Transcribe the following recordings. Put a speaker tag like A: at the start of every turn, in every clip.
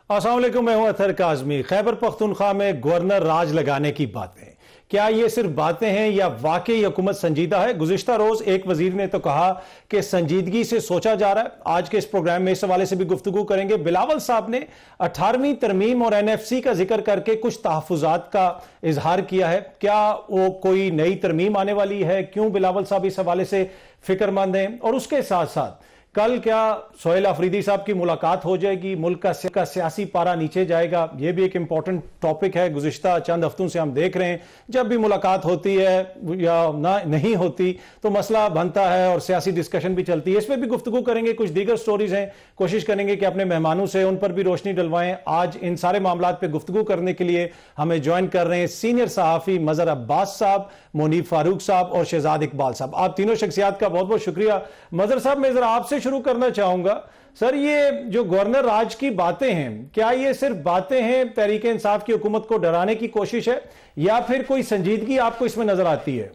A: अस्सलाम वालेकुम, मैं हूं अतहर काज़मी। खैबर पख्तूनख्वा में गवर्नर राज लगाने की बातें, क्या ये सिर्फ बातें हैं या वाकई हुकूमत संजीदा है? गुज़िश्ता रोज एक वजीर ने तो कहा कि संजीदगी से सोचा जा रहा है। आज के इस प्रोग्राम में इस हवाले से भी गुफ्तगू करेंगे। बिलावल साहब ने 18वीं तरमीम और NFC का जिक्र करके कुछ तहफ़्फ़ुज़ात का इजहार किया है। क्या वो कोई नई तरमीम आने वाली है? क्यों बिलावल साहब इस हवाले से फिक्रमंद हैं? और उसके साथ साथ कल क्या सोहेल अफरीदी साहब की मुलाकात हो जाएगी? मुल्क का सियासी पारा नीचे जाएगा? यह भी एक इंपॉर्टेंट टॉपिक है। गुज़िश्ता चंद हफ्तों से हम देख रहे हैं जब भी मुलाकात होती है या नहीं होती तो मसला बनता है और सियासी डिस्कशन भी चलती है। इस पर भी गुफ्तगू करेंगे। कुछ दीगर स्टोरीज हैं, कोशिश करेंगे कि अपने मेहमानों से उन पर भी रोशनी डलवाएं। आज इन सारे मामलों पर गुफ्तगू करने के लिए हमें ज्वाइन कर रहे हैं सीनियर सहाफ़ी मजहर अब्बास साहब, मुनीब फारूक साहब और शहजाद इकबाल साहब। आप तीनों शख्सियात का बहुत बहुत शुक्रिया। मजहर साहब, मैं जरा आपसे शुरू करना चाहूंगा। सर, ये जो गवर्नर राज की बातें हैं, क्या ये सिर्फ बातें हैं, तहरीक इंसाफ की हुकूमत को डराने की कोशिश है, या फिर कोई संजीदगी आपको इसमें नजर आती है?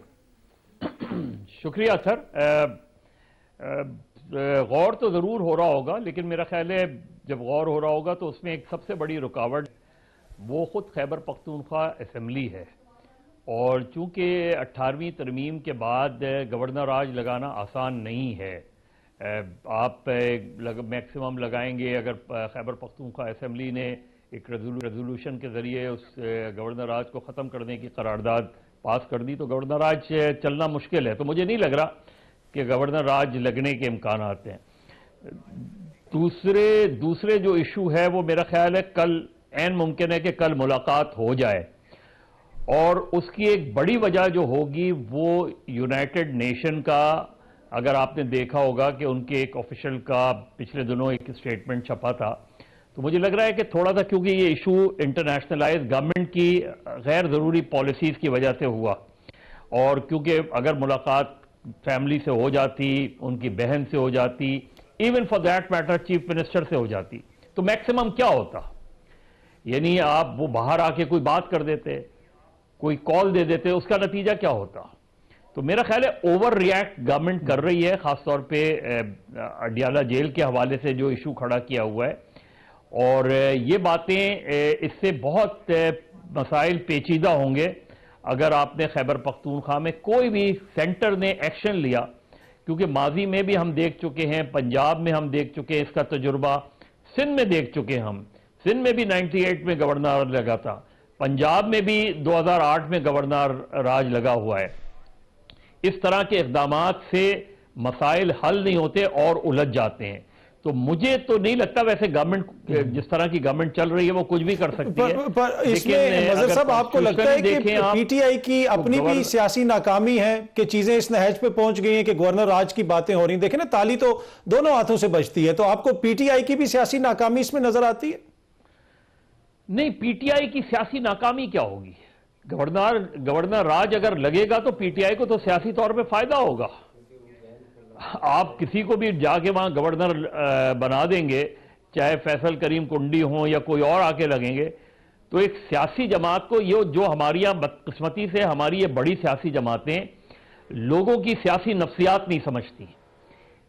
B: शुक्रिया सर। गौर तो जरूर हो रहा होगा, लेकिन मेरा ख्याल है जब गौर हो रहा होगा तो उसमें एक सबसे बड़ी रुकावट वो खुद खैबर पख्तूनख्वा असेंबली है। और चूंकि 18वीं तरमीम के बाद गवर्नर राज लगाना आसान नहीं है। आप मैक्सिमम लगाएंगे अगर खैबर पख्तूनख्वा असेंबली ने एक रेजोल्यूशन के ज़रिए उस गवर्नर राज को ख़त्म करने की करारदाद पास कर दी तो गवर्नर राज चलना मुश्किल है। तो मुझे नहीं लग रहा कि गवर्नर राज लगने के इम्कान आते हैं। दूसरे जो इशू है वो मेरा ख्याल है कल ऐन मुमकिन है कि कल मुलाकात हो जाए, और उसकी एक बड़ी वजह जो होगी वो यूनाइटेड नेशन का, अगर आपने देखा होगा कि उनके एक ऑफिशियल का पिछले दिनों एक स्टेटमेंट छपा था, तो मुझे लग रहा है कि थोड़ा सा क्योंकि ये इशू इंटरनेशनलाइज गवर्नमेंट की गैर ज़रूरी पॉलिसीज़ की वजह से हुआ, और क्योंकि अगर मुलाकात फैमिली से हो जाती, उनकी बहन से हो जाती, even for that matter chief minister से हो जाती, तो मैक्सिमम क्या होता? यानी आप वो बाहर आके कोई बात कर देते, कोई कॉल दे देते, उसका नतीजा क्या होता? तो मेरा ख्याल है ओवर रिएक्ट गवर्नमेंट कर रही है, खासतौर पे अडियाला जेल के हवाले से जो इशू खड़ा किया हुआ है। और ये बातें इससे बहुत मसाइल पेचीदा होंगे अगर आपने खैबर पख्तूनख्वा में कोई भी सेंटर ने एक्शन लिया, क्योंकि माजी में भी हम देख चुके हैं, पंजाब में हम देख चुके हैं इसका तजुर्बा, सिंध में देख चुके हैं हम। सिंध में भी 98 में गवर्नर लगा था, पंजाब में भी 2008 में गवर्नर राज लगा हुआ है। इस तरह के इक़दामात से मसाइल हल नहीं होते और उलझ जाते हैं। तो मुझे तो नहीं लगता, वैसे गवर्नमेंट जिस तरह की गवर्नमेंट चल रही है वो कुछ भी कर सकती है।
A: पर इसमें मजहर साहब आपको लगता है कि PTI की अपनी भी सियासी नाकामी है कि चीजें इस नहज पे पहुंच गई हैं कि गवर्नर राज की बातें हो रही हैं? देखें ना, ताली तो दोनों हाथों से बजती है। तो आपको PTI की भी सियासी नाकामी इसमें नजर आती है?
B: नहीं, PTI की सियासी नाकामी क्या होगी? गवर्नर राज अगर लगेगा तो PTI को तो सियासी तौर पे फायदा होगा। आप किसी को भी जाके वहां गवर्नर बना देंगे, चाहे फैसल करीम कुंडी हो या कोई और आके लगेंगे, तो एक सियासी जमात को, ये जो हमारी यहाँ बदकिस्मती से हमारी ये बड़ी सियासी जमातें लोगों की सियासी नफ्सियात नहीं समझती।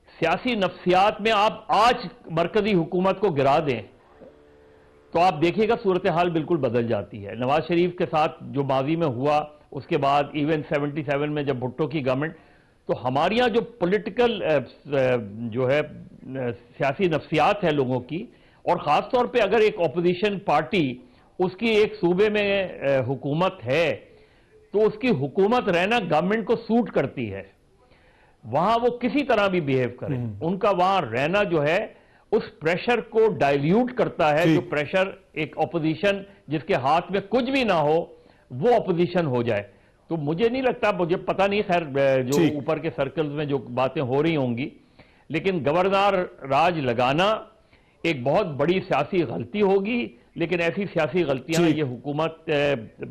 B: सियासी नफ्सियात में आप आज मरकजी हुकूमत को गिरा दें तो आप देखिएगा सूरत हाल बिल्कुल बदल जाती है। नवाज शरीफ के साथ जो माजी में हुआ, उसके बाद इवन 77 में जब भुट्टो की गवर्नमेंट, तो हमारे यहाँ जो पॉलिटिकल जो है सियासी नफ्सियात है लोगों की, और ख़ास तौर पे अगर एक अपोजिशन पार्टी उसकी एक सूबे में हुकूमत है तो उसकी हुकूमत रहना गवर्नमेंट को सूट करती है। वहां वो किसी तरह भी बिहेव करें, उनका वहां रहना जो है उस प्रेशर को डाइल्यूट करता है। जो प्रेशर एक अपोजिशन जिसके हाथ में कुछ भी ना हो वो अपोजिशन हो जाए। तो मुझे नहीं लगता, मुझे पता नहीं, खैर जो ऊपर के सर्कल्स में जो बातें हो रही होंगी, लेकिन गवर्नर राज लगाना एक बहुत बड़ी सियासी गलती होगी। लेकिन ऐसी सियासी गलतियां ये हुकूमत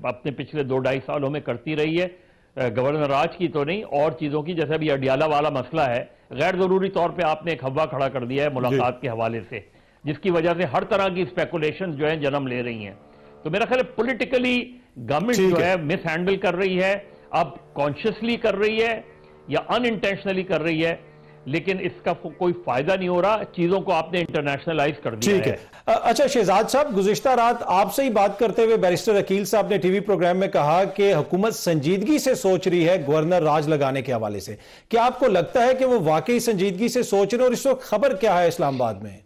B: अपने पिछले 2-2.5 सालों में करती रही है, गवर्नर राज की तो नहीं, और चीजों की। जैसे अभी अडियाला वाला मसला है, गैर जरूरी तौर पे आपने एक हवा खड़ा कर दिया है मुलाकात के हवाले से, जिसकी वजह से हर तरह की स्पेकुलेशन जो है जन्म ले रही हैं। तो मेरा ख्याल है पॉलिटिकली गवर्नमेंट जो है मिस हैंडल कर रही है, अब कॉन्शियसली कर रही है या अनइंटेंशनली कर रही है, लेकिन इसका कोई फायदा नहीं हो रहा, चीजों को आपने इंटरनेशनलाइज कर दिया
A: ठीक है। अच्छा शहजाद साहब, गुज़िश्ता रात आपसे ही बात करते हुए बैरिस्टर अकील साहब ने टीवी प्रोग्राम में कहा कि हुकूमत संजीदगी से सोच रही है गवर्नर राज लगाने के हवाले से। क्या आपको लगता है कि वो वाकई संजीदगी से सोच रहे हैं और इस वक्त खबर क्या है इस्लामाबाद में?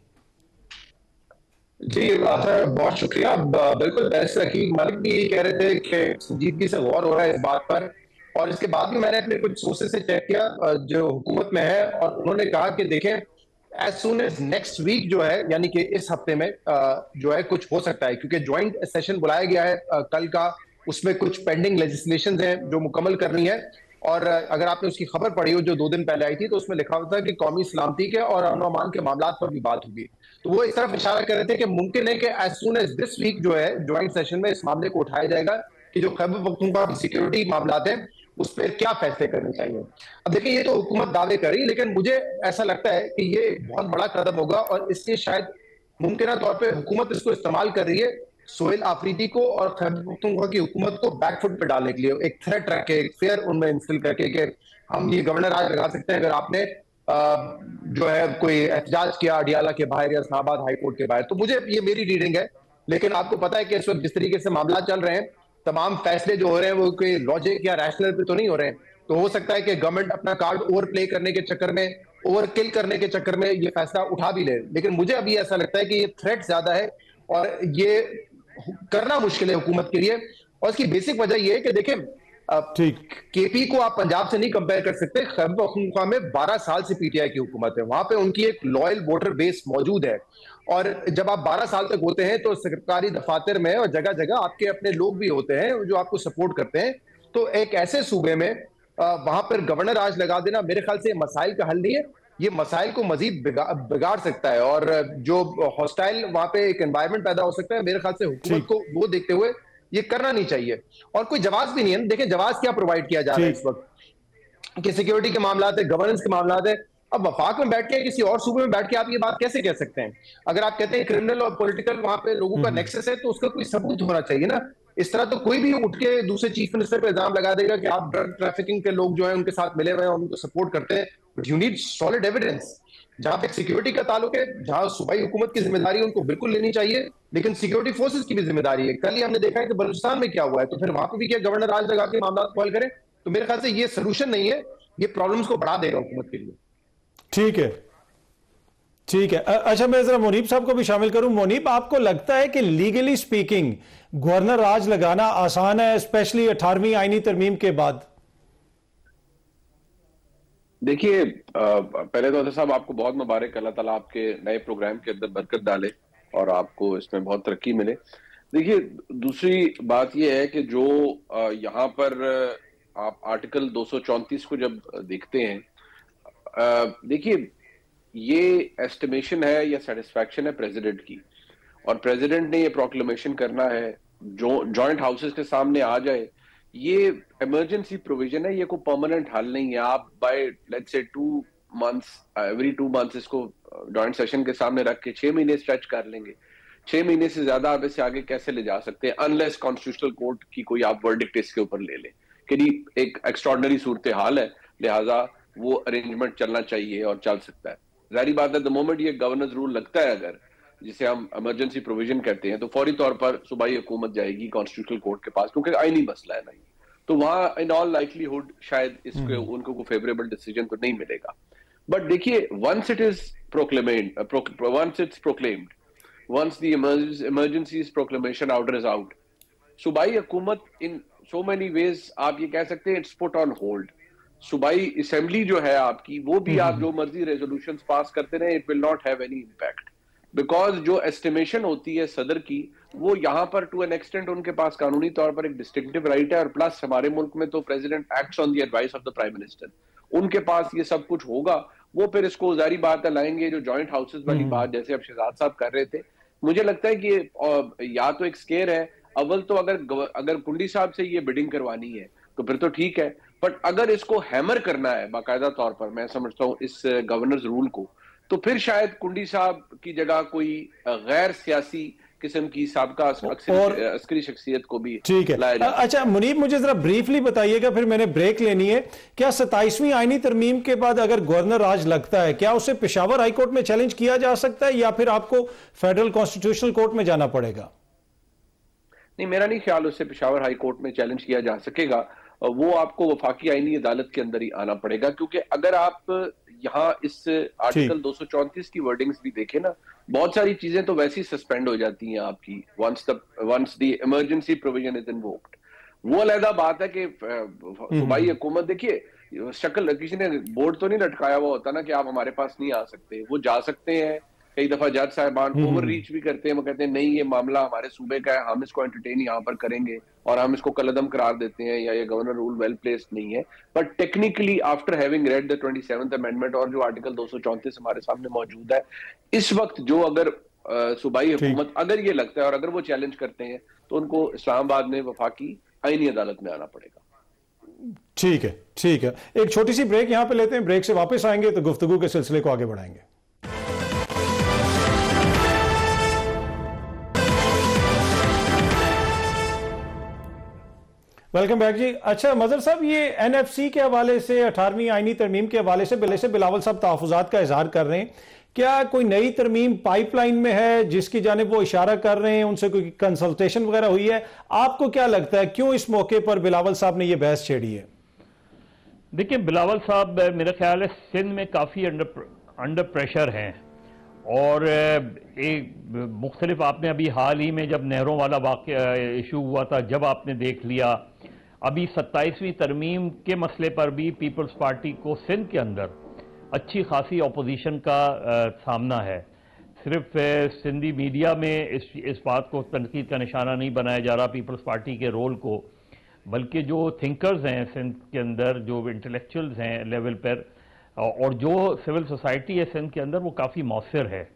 C: जी बहुत शुक्रिया। बिल्कुल बैरिस्टर अकील मलिक भी यही कह रहे थे कि संजीदगी से गौर हो रहा है इस बात पर, और इसके बाद भी मैंने अपने कुछ सोर्सेज से चेक किया जो हुकूमत में है, और उन्होंने कहा कि देखें as soon as next week जो है, यानी कि इस हफ्ते में जो है कुछ हो सकता है, क्योंकि ज्वाइंट सेशन बुलाया गया है कल का, उसमें कुछ पेंडिंग लेजिस्लेशन हैं जो मुकम्मल करनी है। और अगर आपने उसकी खबर पढ़ी हो जो 2 दिन पहले आई थी, तो उसमें लिखा हुआ था कि कौमी सलामती के और अमन अमान के मामला पर भी बात होगी। तो वो इस तरफ इशारा कर रहे थे कि मुमकिन है कि as soon as this week जो है ज्वाइंट सेशन में इस मामले को उठाया जाएगा कि जो खैबर पख्तूनख्वा की सिक्योरिटी मामला हैं उस पर क्या फैसले करने चाहिए। अब देखिए ये तो हुकूमत दावे कर रही है, लेकिन मुझे ऐसा लगता है कि ये बहुत बड़ा कदम होगा, और इससे शायद मुमकिन तौर पर हुकूमत इसको इस्तेमाल कर रही है सोहेल आफरीदी को और खैबर पख्तूनख्वा की हुकूमत को बैकफुट पे डालने के लिए, एक थ्रेट रख के, एक फेयर उनमें इंस्टिल करके कि हम ये गवर्नर राज लगा सकते हैं अगर आपने जो है कोई एहतजाज किया अडियाला के बाहर या इस्लामाबाद हाई कोर्ट के बाहर। तो मुझे ये मेरी रीडिंग है, लेकिन आपको पता है कि इस वक्त जिस तरीके से मामला चल रहे हैं, तमाम फैसले जो हो रहे हैं वो कोई लॉजिक या रैशनल पे तो नहीं हो रहे हैं। तो हो सकता है कि गवर्नमेंट अपना कार्ड ओवर प्ले करने के चक्कर में, ओवर किल करने के चक्कर में ये फैसला उठा भी ले, लेकिन मुझे अभी ऐसा लगता है कि ये थ्रेट ज्यादा है और ये करना मुश्किल है हुकूमत के लिए। और इसकी बेसिक वजह यह है कि देखें केपी को आप पंजाब से नहीं कंपेयर कर सकते। खैबर पख्तूनख्वा में 12 साल से पीटीआई की हुकूमत है, वहां पे उनकी एक लॉयल वोटर बेस मौजूद है, और जब आप 12 साल तक होते हैं तो सरकारी दफातर में और जगह जगह आपके अपने लोग भी होते हैं जो आपको सपोर्ट करते हैं। तो एक ऐसे सूबे में वहां पर गवर्नर राज लगा देना मेरे ख्याल से मसाइल का हल नहीं है, ये मसाइल को मजीद बिगाड़ सकता है, और जो हॉस्टाइल वहां पे एक एनवायरमेंट पैदा हो सकता है, मेरे ख्याल से हुकूमत को वो देखते हुए ये करना नहीं चाहिए। और कोई जवाब भी नहीं है। देखिए जवाब क्या प्रोवाइड किया जा रहा है इस वक्त कि सिक्योरिटी के मामला है, गवर्नेंस के मामला है। अब वफाक में बैठ के किसी और सूबे में बैठ के आप ये बात कैसे कह सकते हैं? अगर आप कहते हैं क्रिमिनल और पॉलिटिकल वहां पे लोगों का नेक्सस है, तो उसका कोई सबूत होना चाहिए ना। इस तरह तो कोई भी उठ के दूसरे चीफ मिनिस्टर पे इल्जाम लगा देगा कि आप ड्रग ट्रैफिकिंग के लोग जो है उनके साथ मिले हुए हैं, उनको सपोर्ट करते हैं। But you need solid evidence. जहां पे सिक्योरिटी का ताल्लुक है, जहां सूबाई हुकूमत की जिम्मेदारी उनको बिल्कुल लेनी चाहिए, लेकिन सिक्योरिटी फोर्सेस की भी जिम्मेदारी है। कल ही हमने देखा है कि बलूचिस्तान में क्या हुआ है, तो फिर वहां पर भी क्या गवर्नर राज लगा के मामला हल करें? तो मेरे ख्याल से ये सोल्यूशन नहीं है, ये प्रॉब्लम्स को बढ़ा देगा हुकूमत के लिए।
A: ठीक है, ठीक है। अच्छा मैं जरा मुनीब साहब को भी शामिल करूं। मुनीब, आपको लगता है कि लीगली स्पीकिंग गवर्नर राज लगाना आसान है, स्पेशली 18वीं आईनी तरमीम के बाद?
D: देखिए पहले तो साहब आपको बहुत मुबारक, अल्लाह ताला आपके नए प्रोग्राम के अंदर बरकत डाले और आपको इसमें बहुत तरक्की मिले। देखिए दूसरी बात यह है कि जो यहाँ पर आप आर्टिकल 234 को जब देखते हैं, देखिए ये एस्टिमेशन है या सेटिस्फैक्शन है प्रेसिडेंट की, और प्रेसिडेंट ने ये प्रोक्लेमेशन करना है जो जॉइंट हाउसेस के सामने आ जाए। ये इमरजेंसी प्रोविजन है, ये कोई परमानेंट हल नहीं है। आप bye let's say 2 months, every 2 months इसको जॉइंट सेशन के सामने रख के 6 महीने स्ट्रेच कर लेंगे। 6 महीने से ज्यादा आप इसे आगे कैसे ले जा सकते हैं, अनलेस कॉन्स्टिट्यूशनल कोर्ट की कोई आप वर्डिक्ट इसके ऊपर ले लें कि एक एक्स्ट्रॉर्डनरी सूरत हाल है, लिहाजा वो अरेंजमेंट चलना चाहिए और चल सकता है। जाहिर बात है द मोमेंट ये गवर्नर्स रूल लगता है, अगर जिसे हम इमरजेंसी प्रोविजन कहते हैं, तो फौरी तौर पर सूबाई हुकूमत जाएगी कॉन्स्टिट्यूशनल कोर्ट के पास, क्योंकि आईनी मसला है नहीं, तो वहां इन ऑल लाइकलीहुड शायद इसके उनको कोई फेवरेबल डिसीजन तो नहीं मिलेगा। बट देखिए once it's proclaimed, once the emergency proclamation order is out, सूबाई हुकूमत इन सो मेनी वेज आप ये कह सकते हैं इट्स पुट ऑन होल्ड। सूबाई असेंबली जो है आपकी, वो भी आप जो मर्जी रेजोल्यूशंस पास करते रहे, it will not have any impact, because जो एस्टिमेशन होती है सदर की, वो यहाँ पर टू एन एक्सटेंट उनके पास कानूनी तौर पर एक डिस्टिंक्टिव राइट है, और प्लस हमारे मुल्क में तो president acts on the advice of the prime minister, उनके पास ये सब कुछ होगा। वो फिर इसको जारी बात है लाएंगे जो जॉइंट हाउसेस वाली बात, जैसे अब शहजाद साहब कर रहे थे। मुझे लगता है कि या तो एक स्केयर है, अव्वल तो अगर कुंडी साहब से ये बिडिंग करवानी है तो फिर तो ठीक है, बट अगर इसको हैमर करना है बाकायदा तौर पर, मैं समझता हूं इस गवर्नर्स रूल को, तो फिर शायद कुंडी साहब की जगह कोई गैर सियासी किस्म की साबका अस्करी शख्सियत को भी
A: ठीक है। अच्छा मुनीब, मुझे जरा ब्रीफली बताइएगा, फिर मैंने ब्रेक लेनी है। क्या 27वीं आईनी तरमीम के बाद अगर गवर्नर राज लगता है, क्या उसे पेशावर हाई कोर्ट में चैलेंज किया जा सकता है या फिर आपको फेडरल कॉन्स्टिट्यूशनल कोर्ट में जाना पड़ेगा?
D: नहीं, मेरा नहीं ख्याल उससे पेशावर हाई कोर्ट में चैलेंज किया जा सकेगा। वो आपको वफाकी आईनी अदालत के अंदर ही आना पड़ेगा, क्योंकि अगर आप यहाँ इस आर्टिकल 234 की वर्डिंग्स भी देखें ना, बहुत सारी चीजें तो वैसे ही सस्पेंड हो जाती हैं आपकी once the emergency provision is invoked. वो अलग बात है कि सूबाई हुकूमत, देखिए शक्ल किसी ने बोर्ड तो नहीं लटकाया हुआ होता ना कि आप हमारे पास नहीं आ सकते। वो जा सकते हैं। कई दफा जज साहिबान ओवर रीच भी करते हैं, वो कहते हैं नहीं ये मामला हमारे सूबे का है, हम इसको एंटरटेन यहाँ पर करेंगे और हम इसको कलअदम करार देते हैं, या ये गवर्नर रूल वेल प्लेस्ड नहीं है। But technically after having read the 27th amendment और जो आर्टिकल 234 हमारे सामने मौजूद है इस वक्त, जो अगर सूबाई हुकूमत अगर ये लगता है और अगर वो चैलेंज करते हैं तो उनको इस्लामाबाद में वफाकी आईनी अदालत में आना पड़ेगा।
A: ठीक है, ठीक है। एक छोटी सी ब्रेक यहां पे लेते हैं, ब्रेक से वापस आएंगे तो गुफ्तगू के सिलसिले को आगे बढ़ाएंगे। वेलकम बैक जी। अच्छा मजहर साहब, ये एनएफसी के हवाले से 18वीं आईनी तरमीम के हवाले से बिलावल साहब तहफ़्फ़ुज़ात का इजहार कर रहे हैं। क्या कोई नई तरमीम पाइपलाइन में है जिसकी जानिब वो इशारा कर रहे हैं, उनसे कोई कंसल्टेशन वगैरह हुई है? आपको क्या लगता है क्यों इस मौके पर बिलावल साहब ने ये बहस छेड़ी है?
B: देखिए, बिलावल साहब मेरा ख्याल है सिंध में काफ़ी अंडर प्रेशर हैं और एक मुख्तलिफ, आपने अभी हाल ही में जब नहरों वाला वाक़या इशू हुआ था, जब आपने देख लिया, अभी 27वीं तरमीम के मसले पर भी पीपल्स पार्टी को सिंध के अंदर अच्छी खासी अपोजिशन का सामना है। सिर्फ सिंधी मीडिया में इस बात को तनकीद का निशाना नहीं बनाया जा रहा पीपल्स पार्टी के रोल को, बल्कि जो थिंकर्स हैं सिंध के अंदर, जो इंटेलेक्चुअल्स हैं लेवल पर, और जो सिविल सोसाइटी है सिंध के अंदर, वो काफ़ी मौसर है।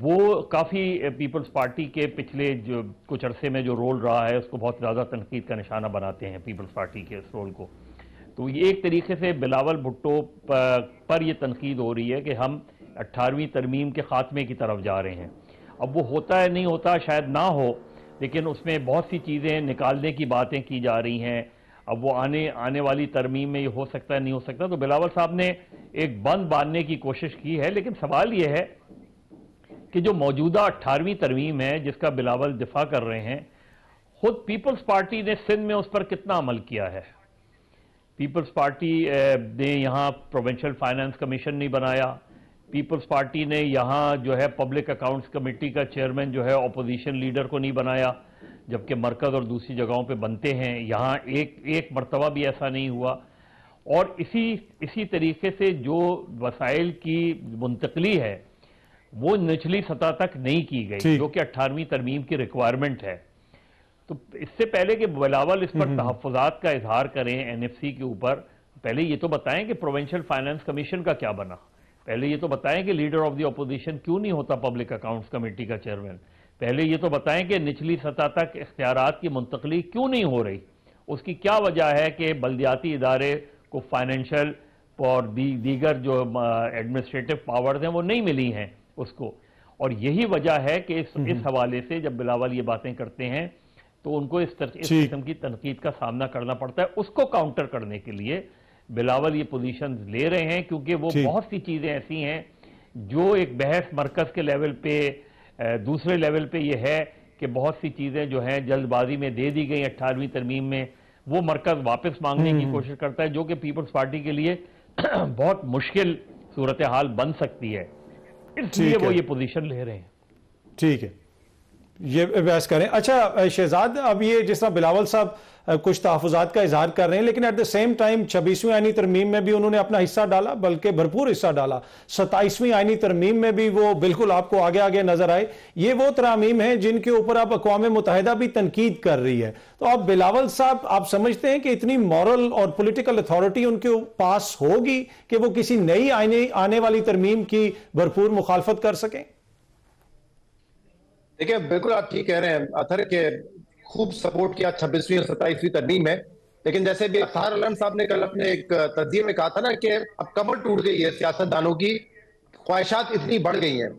B: वो काफ़ी पीपल्स पार्टी के पिछले जो कुछ अरसे में जो रोल रहा है उसको बहुत ज़्यादा तनकीद का निशाना बनाते हैं पीपल्स पार्टी के इस रोल को। तो ये एक तरीके से बिलावल भुट्टो पर यह तनकीद हो रही है कि हम 18वीं तरमीम के ख़ात्मे की तरफ जा रहे हैं। अब वो होता है नहीं होता शायद ना हो, लेकिन उसमें बहुत सी चीज़ें निकालने की बातें की जा रही हैं। अब वो आने वाली तरमीम में ये हो सकता है नहीं हो सकता। तो बिलावल साहब ने एक बंद बांधने की कोशिश की है, लेकिन सवाल ये है कि जो मौजूदा 18वीं तरमीम है जिसका बिलावल दिफा कर रहे हैं, खुद पीपल्स पार्टी ने सिंध में उस पर कितना अमल किया है? पीपल्स पार्टी ने यहाँ प्रोविंशियल फाइनेंस कमीशन नहीं बनाया। पीपल्स पार्टी ने यहाँ जो है पब्लिक अकाउंट्स कमेटी का चेयरमैन जो है अपोजिशन लीडर को नहीं बनाया, जबकि मरकज़ और दूसरी जगहों पे बनते हैं। यहाँ एक मरतबा भी ऐसा नहीं हुआ। और इसी तरीके से जो वसाइल की मुंतकली है वो निचली सतह तक नहीं की गई, जो कि 18वीं तरमीम की रिक्वायरमेंट है। तो इससे पहले कि बिलावल इस पर तहफ़्फ़ुज़ात का इजहार करें एनएफसी के ऊपर, पहले ये तो बताएं कि प्रोविंशियल फाइनेंस कमीशन का क्या बना। पहले ये तो बताएं कि लीडर ऑफ द अपोजिशन क्यों नहीं होता पब्लिक अकाउंट्स कमेटी का चेयरमैन। पहले ये तो बताएं कि निचली सतह तक इख्तियारात की मुंतकली क्यों नहीं हो रही। उसकी क्या वजह है कि बल्दियाती इदारे को फाइनेंशियल और दीगर जो एडमिनिस्ट्रेटिव पावर्स हैं वो नहीं मिली हैं उसको। और यही वजह है कि इस हवाले से जब बिलावल ये बातें करते हैं तो उनको इस किस्म की तनकीद का सामना करना पड़ता है। उसको काउंटर करने के लिए बिलावल ये पोजीशन ले रहे हैं, क्योंकि वो बहुत सी चीज़ें ऐसी हैं जो एक बहस मरकज़ के लेवल पे, दूसरे लेवल पे ये है कि बहुत सी चीज़ें जो हैं जल्दबाजी में दे दी गई 18वीं तरमीम में, वो मरकज़ वापस मांगने की कोशिश करता है, जो कि पीपल्स पार्टी के लिए बहुत मुश्किल सूरत हाल बन सकती है। इसलिए वो ये पोजीशन ले रहे हैं।
A: ठीक है, ये बहस करें। अच्छा शहजाद, अब ये जिस तरह बिलावल साहब कुछ तहफ़्फ़ुज़ात का इजहार कर रहे हैं, लेकिन एट द सेम टाइम 26वीं आईनी तरमीम में भी उन्होंने अपना हिस्सा डाला, बल्कि भरपूर हिस्सा डाला। 27वीं आईनी तरमीम में भी वो बिल्कुल आपको आगे आगे नजर आए। ये वो तरामीम हैं जिनके ऊपर अब अक़वाम मुत्तहिदा भी तनकीद कर रही है। तो अब बिलावल साहब, आप समझते हैं कि इतनी मॉरल और पॉलिटिकल अथॉरिटी उनके पास होगी कि वो किसी नई आने वाली तरमीम की भरपूर मुखालफत कर सकें?
C: देखिए, बिल्कुल आप ठीक कह रहे हैं अथर के खूब सपोर्ट किया 26वीं और 27वीं तरमीम में, लेकिन जैसे भी अख्तार आलम साहब ने कल अपने एक तज़किरे में कहा था ना कि अब कमर टूट गई है, सियासतदानों की ख्वाहिशात इतनी बढ़ गई हैं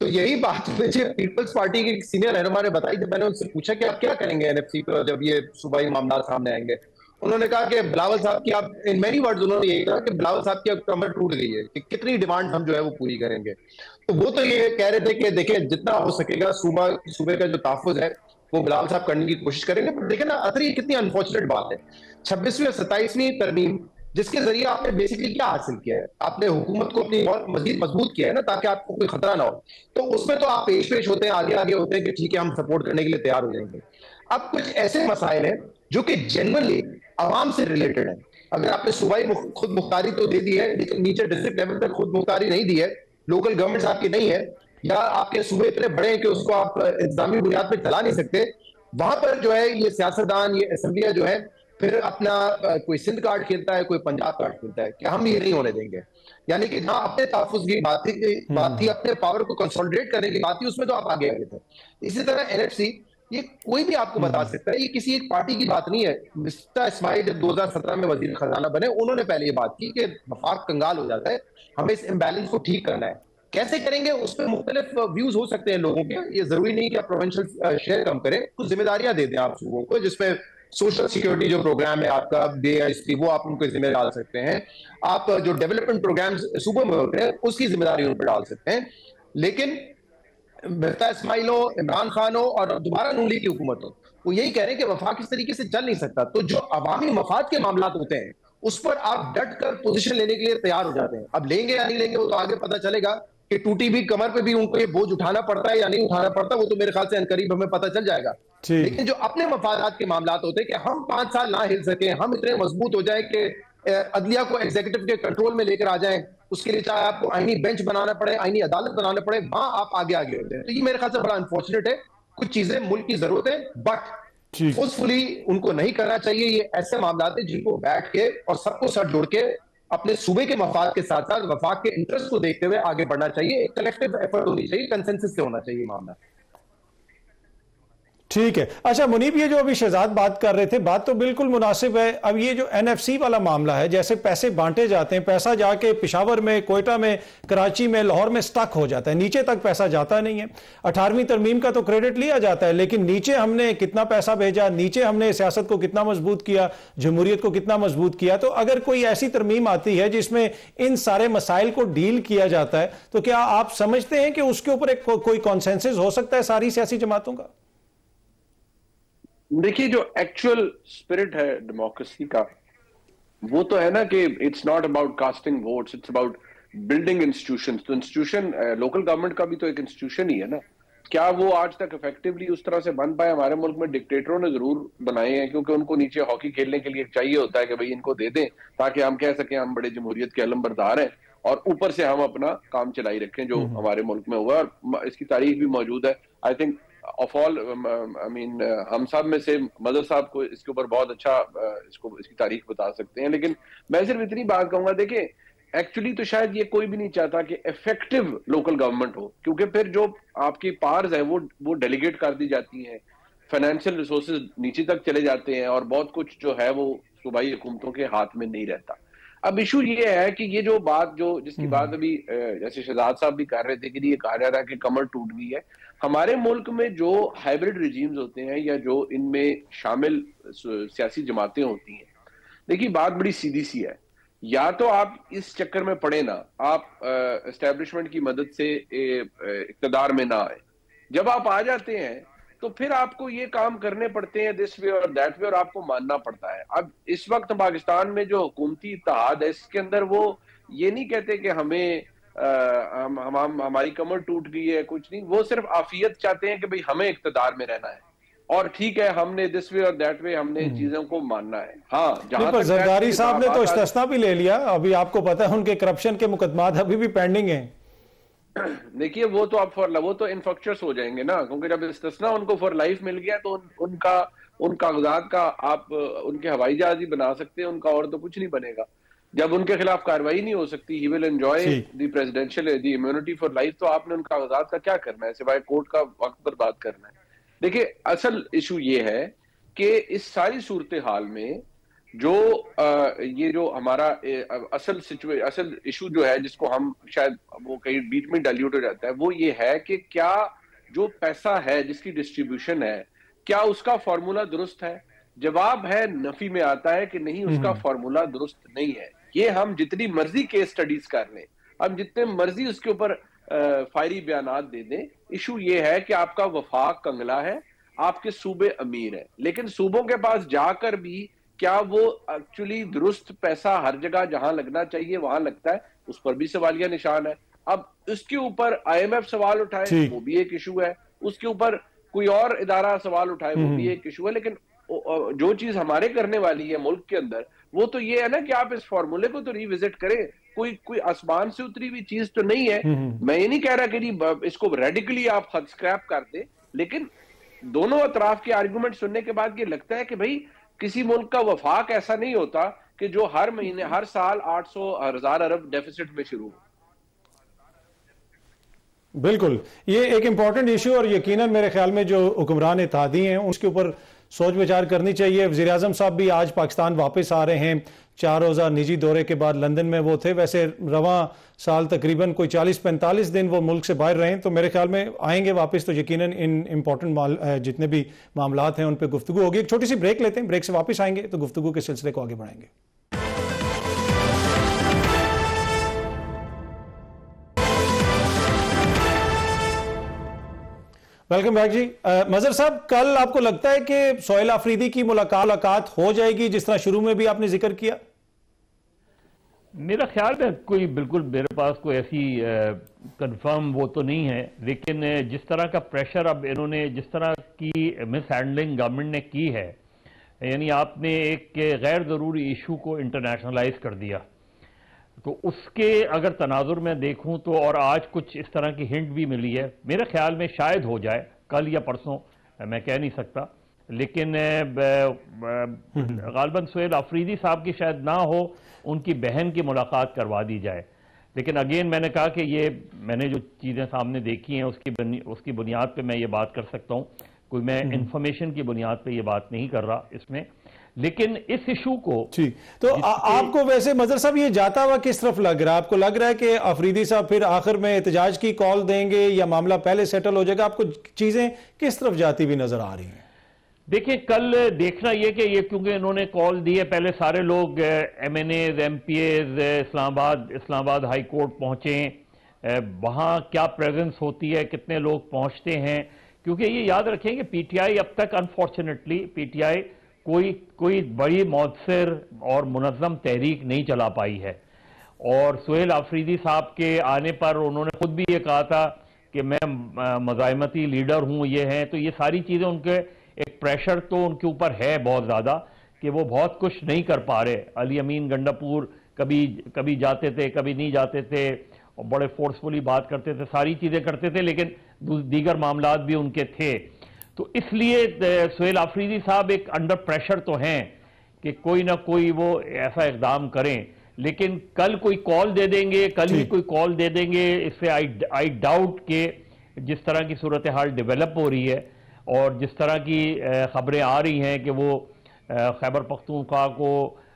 C: तो यही बात मुझे पीपल्स पार्टी के सीनियर रहनुमा ने बताई जब मैंने उनसे पूछा कि आप क्या करेंगे एनएफसी पर जब ये सूबाई मामला सामने आएंगे। उन्होंने कहा कि बिलावल साहब की आप, इन मेनी वर्ड्स उन्होंने यही कहा कि बिलावल साहब की अब कमर टूट गई है कि कितनी डिमांड हम जो है वो पूरी करेंगे। तो वो तो ये कह रहे थे कि देखिए जितना हो सकेगा सूबे का जो तहफ्फुज है वो बिलावल साहब करने की कोशिश करेंगे। पर देखिए ना अतर ये कितनी अनफॉर्चुनेट बात है, 26वीं और 27वीं तरमीम जिसके जरिए आपने बेसिकली क्या हासिल किया है, आपने हुकूमत को अपनी और मजीद मजबूत किया है ना ताकि आपको कोई खतरा ना हो। तो उसमें तो आप पेश होते हैं, आगे आगे होते हैं कि ठीक है हम सपोर्ट करने के लिए तैयार हो जाएंगे। अब कुछ ऐसे मसाइल हैं जो कि जेन्युइनली आवाम से रिलेटेड है। अगर आपने सूबाई खुद मुख्तारी तो दे दी है लेकिन नीचे डिस्ट्रिक्ट लेवल पर खुद मुख्तारी नहीं दी है, लोकल गवर्नमेंट आपकी नहीं है, या आपके सूबे इतने बड़े हैं कि उसको आप इंतजामी बुनियाद पर चला नहीं सकते, वहां पर जो है ये सियासतदान, ये असेंबलियां जो है फिर अपना कोई सिंध कार्ड खेलता है, कोई पंजाब कार्ड खेलता है कि हम ये नहीं होने देंगे। यानी कि जहां अपने तहफ्फुज़ की बात थी, अपने पावर को कंसोलिडेट करने की बात थी, उसमें तो आप आगे आगे थे। इसी तरह एनएफसी, ये कोई भी आपको बता सकता है, ये किसी एक पार्टी की बात नहीं है। मिस्टर इस्माइल जब 2017 में वजीर खजाना बने, उन्होंने पहले ये बात की कि वफाक कंगाल हो जाता है, हमें इस इम्बैलेंस को ठीक करना है। कैसे करेंगे उस पर मुख्तलिफ व्यूज हो सकते हैं लोगों के, ये जरूरी नहीं कि आप प्रोविंशियल शेयर कम करें, कुछ जिम्मेदारियां दे दें आप सूबों को, जिसमें सोशल सिक्योरिटी जो प्रोग्राम है आपका DISP वो आप उनको जिम्मे डाल सकते हैं, आप जो डेवलपमेंट प्रोग्राम सूबों में होते हैं उसकी जिम्मेदारी उन पर डाल सकते हैं। लेकिन मिर्जा इस्माइल हो, इमरान खान हो और दोबारा नून लीग की हुकूमत हो, वो यही कह रहे हैं कि वफाक इस तरीके से चल नहीं सकता। तो जो अवामी मफाद के मामला होते हैं उस पर आप डट कर पोजीशन लेने के लिए तैयार हो जाते हैं। अब लेंगे या नहीं लेंगे वो तो आगे पता चलेगा कि टूटी भी कमर पे भी उनको ये बोझ उठाना पड़ता है या नहीं उठाना पड़ता, वो तो मेरे ख्याल से अनकरीब हमें पता चल जाएगा। लेकिन जो अपने मफादात के मामला होते हैं कि हम 5 साल ना हिल सके, हम इतने मजबूत हो जाए कि अदलिया को एग्जीक्यूटिव के कंट्रोल में लेकर आ जाए, उसके लिए चाहे आपको आईनी बेंच बनाना पड़े, आईनी अदालत बनाना पड़े, वहां आप आगे आगे होते हैं। तो ये मेरे ख्याल से बड़ा अनफॉर्चुनेट है। कुछ चीजें मुल्क की जरूरत है बट फोर्सफुली उनको नहीं करना चाहिए। ये ऐसे मामला है जिनको बैठ के और सबको सर जोड़ के अपने सूबे के मफाद के साथ साथ वफाक के इंटरेस्ट को देखते हुए आगे बढ़ना चाहिए। एक कलेक्टिव एफर्ट होनी चाहिए, कंसेंसस से होना चाहिए मामला।
A: ठीक है। अच्छा मुनीब, ये जो अभी शहजाद बात कर रहे थे, बात तो बिल्कुल मुनासिब है। अब ये जो NFC वाला मामला है, जैसे पैसे बांटे जाते हैं, पैसा जाके पेशावर में, कोयटा में, कराची में, लाहौर में स्टक हो जाता है, नीचे तक पैसा जाता नहीं है। 18वीं तरमीम का तो क्रेडिट लिया जाता है, लेकिन नीचे हमने कितना पैसा भेजा, नीचे हमने सियासत को कितना मजबूत किया, जमहूरियत को कितना मजबूत किया। तो अगर कोई ऐसी तरमीम आती है जिसमें इन सारे मसाइल को डील किया जाता है, तो क्या आप समझते हैं कि उसके ऊपर एक कोई कॉन्सेंसस हो सकता है सारी सियासी जमातों का?
D: देखिए, जो एक्चुअल स्पिरिट है डेमोक्रेसी का वो तो है ना कि it's not about casting votes, it's about building institutions. तो इंस्टीट्यूशन, लोकल गवर्नमेंट का भी तो एक इंस्टीट्यूशन ही है ना। क्या वो आज तक इफेक्टिवली उस तरह से बन पाए? हमारे मुल्क में डिक्टेटरों ने जरूर बनाए हैं, क्योंकि उनको नीचे हॉकी खेलने के लिए चाहिए होता है कि भाई इनको दे दें ताकि हम कह सकें हम बड़े जमहूरियत के अलमबरदार हैं, और ऊपर से हम अपना काम चलाई रखें, जो हमारे मुल्क में हुआ। और इसकी तारीख भी मौजूद है। I think of all, I mean हम सब में से मदर साहब को इसके ऊपर बहुत अच्छा इसकी तारीख बता सकते हैं। लेकिन मैं सिर्फ इतनी बात कहूंगा, देखिए एक्चुअली तो शायद ये कोई भी नहीं चाहता कि इफेक्टिव लोकल गवर्नमेंट हो, क्योंकि फिर जो आपकी पावर्स है वो डेलीगेट कर दी जाती हैं, फाइनेंशियल रिसोर्सेज नीचे तक चले जाते हैं, और बहुत कुछ जो है वो सूबाई हुकूमतों के हाथ में नहीं रहता। अब इशू ये है कि ये जो बात जिसकी बात अभी जैसे शहजाद साहब भी कर रहे थे कि ये कहा जा रहा है कि कमर टूट गई है। हमारे मुल्क में जो हाइब्रिड रिजीम्स होते हैं या जो इनमें शामिल सियासी जमातें होती हैं, देखिए बात बड़ी सीधी सी है। या तो आप इस चक्कर में पड़े ना, आप एस्टेब्लिशमेंट की मदद से इक्तदार में ना आए। जब आप आ जाते हैं तो फिर आपको ये काम करने पड़ते हैं दिस वे और दैट वे, और आपको मानना पड़ता है। अब इस वक्त पाकिस्तान में जो हुकूमती इत्तेहाद है, इसके अंदर वो ये नहीं कहते कि हमें हमारी कमर टूट गई है, कुछ नहीं। वो सिर्फ आफियत चाहते हैं कि भाई हमें इक्तदार में रहना है, और ठीक है हमने दिस वे और दैट वे हमने चीजों को मानना है। हाँ, जहां तक
A: जरदारी साहब ने तो इस्तिस्ना भी ले लिया। अभी आपको पता है उनके करप्शन के मुकदमात अभी भी पेंडिंग हैं।
D: देखिए वो तो इनफेक्चुअस हो जाएंगे ना, क्योंकि जब इस्तिस्ना उनको फॉर लाइफ मिल गया तो उन कागजात का आप उनके हवाई जहाज ही बना सकते हैं, उनका और तो कुछ नहीं बनेगा। जब उनके खिलाफ कार्रवाई नहीं हो सकती, he will enjoy the presidential the immunity for life, तो आपने उन कागजात का क्या करना है सिवाय कोर्ट का वक्त बर्बाद करना है। देखिए असल इशू ये है कि इस सारी सूरत हाल में जो ये जो हमारा असल इशू जो है, जिसको हम शायद वो कहीं बीच में डाइल्यूट हो जाता है, वो ये है कि क्या जो पैसा है जिसकी डिस्ट्रीब्यूशन है, क्या उसका फॉर्मूला दुरुस्त है? जवाब है नफी में आता है कि नहीं, उसका फॉर्मूला दुरुस्त नहीं है। ये हम जितनी मर्जी केस स्टडीज कर लें, हम जितने मर्जी उसके ऊपर फायरी बयानात दे दें, इशू ये है कि आपका वफाक कंगला है, आपके सूबे अमीर है, लेकिन सूबों के पास जाकर भी क्या वो एक्चुअली दुरुस्त पैसा हर जगह जहां लगना चाहिए वहां लगता है? उस पर भी सवालिया निशान है। अब इसके ऊपर IMF सवाल उठाए, वो भी एक इशू है, उसके ऊपर कोई और इदारा सवाल उठाए, वो भी एक इशू है। लेकिन जो चीज हमारे करने वाली है मुल्क के अंदर, वो तो ये है ना कि आप इस फॉर्मूले को तो रिविजिट करें। कोई आसमान से उतरी हुई चीज तो नहीं है। मैं ये नहीं कह रहा कि इसको रेडिकली आप स्क्रैप कर दें, लेकिन दोनों अतराफ के आर्गुमेंट सुनने के बाद ये लगता है कि भाई किसी मुल्क का वफाक ऐसा नहीं होता कि जो हर महीने हर साल 800,000 अरब डेफिसिट में शुरू हो।
A: बिल्कुल, ये एक इंपॉर्टेंट इशू और यकीनन मेरे ख्याल में जो हुक्मरान इत्तेहादी हैं उसके ऊपर सोच विचार करनी चाहिए। वज़ीर आज़म साहब भी आज पाकिस्तान वापस आ रहे हैं, 4 रोज़ा निजी दौरे के बाद लंदन में वो थे। वैसे रवां साल तकरीबन कोई 40-45 दिन वो मुल्क से बाहर रहे, तो मेरे ख्याल में आएंगे वापस तो यकीनन इन इंपॉर्टेंट जितने भी मामलात हैं उन पर गुफ्तगू होगी। एक छोटी सी ब्रेक लेते हैं, ब्रेक से वापस आएंगे तो गुफ्तगू के सिलसिले को आगे बढ़ाएंगे। वेलकम बैक जी। मजहर साहब, कल आपको लगता है कि सोहेल आफरीदी की मुलाकात हो जाएगी जिस तरह शुरू में भी आपने जिक्र किया?
B: मेरा ख्याल है कोई बिल्कुल मेरे पास कोई ऐसी कंफर्म वो तो नहीं है, लेकिन जिस तरह का प्रेशर अब इन्होंने जिस तरह की मिस हैंडलिंग गवर्नमेंट ने की है, यानी आपने एक गैर ज़रूरी इशू को इंटरनेशनलाइज कर दिया, तो उसके अगर तनाजुर में देखूं तो और आज कुछ इस तरह की हिंट भी मिली है, मेरे ख्याल में शायद हो जाए कल या परसों, मैं कह नहीं सकता, लेकिन गालिबन सोहेल आफरीदी साहब की शायद ना हो, उनकी बहन की मुलाकात करवा दी जाए। लेकिन अगेन मैंने कहा कि ये मैंने जो चीज़ें सामने देखी हैं उसकी बुनियाद पे मैं ये बात कर सकता हूँ, कोई मैं इंफॉर्मेशन की बुनियाद पे ये बात नहीं कर रहा इसमें। लेकिन इस इशू को
A: ठीक, तो आपको वैसे मजहर साहब ये जाता हुआ किस तरफ लग रहा है? आपको लग रहा है कि आफरीदी साहब फिर आखिर में एहतजाज की कॉल देंगे या मामला पहले सेटल हो जाएगा? आपको चीजें किस तरफ जाती हुई नजर आ रही हैं?
B: देखिए, कल देखना यह कि ये क्योंकि इन्होंने कॉल दी है, पहले सारे लोग MNAs MPAs Islamabad high court पहुंचे, वहां क्या प्रेजेंस होती है, कितने लोग पहुंचते हैं, क्योंकि ये याद रखें कि PTI अब तक अनफॉर्चुनेटली PTI कोई बड़ी मौसर और मुनज़्ज़म तहरीक नहीं चला पाई है। और सोहेल आफरीदी साहब के आने पर उन्होंने खुद भी ये कहा था कि मैं मज़ाहमती लीडर हूँ, ये हैं, तो ये सारी चीज़ें उनके एक प्रेशर तो उनके ऊपर है बहुत ज़्यादा कि वो बहुत कुछ नहीं कर पा रहे। अली अमीन गंडापुर कभी जाते थे, कभी नहीं जाते थे, और बड़े फोर्सफुली बात करते थे, सारी चीज़ें करते थे, लेकिन दीगर मामलात भी उनके थे। तो इसलिए सोहेल आफरीदी साहब एक अंडर प्रेशर तो हैं कि कोई ना कोई वो ऐसा इक़दाम करें, लेकिन कल कोई कॉल दे देंगे, कल ही कोई कॉल दे देंगे, इससे आई डाउट कि जिस तरह की सूरत हाल डेवलप हो रही है और जिस तरह की खबरें आ रही हैं कि वो खैबर पख्तूनख्वा को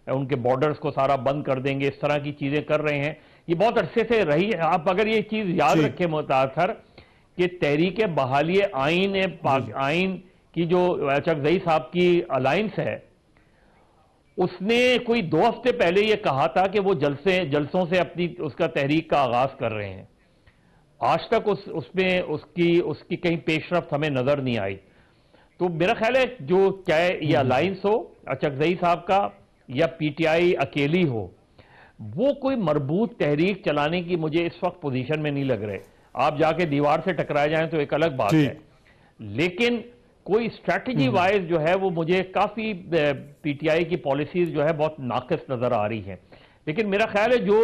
B: उनके बॉर्डर्स को सारा बंद कर देंगे, इस तरह की चीज़ें कर रहे हैं, ये बहुत अरसे से रही है। आप अगर ये चीज़ याद रखें मुतासर कि तहरीक बहाली आइन की जो चकजई साहब की अलायंस है, उसने कोई 2 हफ्ते पहले ये कहा था कि वो जलसों से उसका तहरीक का आगाज कर रहे हैं। आज तक उसमें उसकी कहीं पेशरफ्त हमें नजर नहीं आई। तो मेरा ख्याल है जो चाहे ये अलायंस हो चकजई साहब का या PTI अकेली हो, वो कोई मरबूत तहरीक चलाने की मुझे इस वक्त पोजीशन में नहीं लग रहे। आप जाके दीवार से टकरा जाएं तो एक अलग बात है, लेकिन कोई स्ट्रैटेजी वाइज जो है वो मुझे काफी PTI की पॉलिसीज जो है बहुत नाकिस नजर आ रही है। लेकिन मेरा ख्याल है जो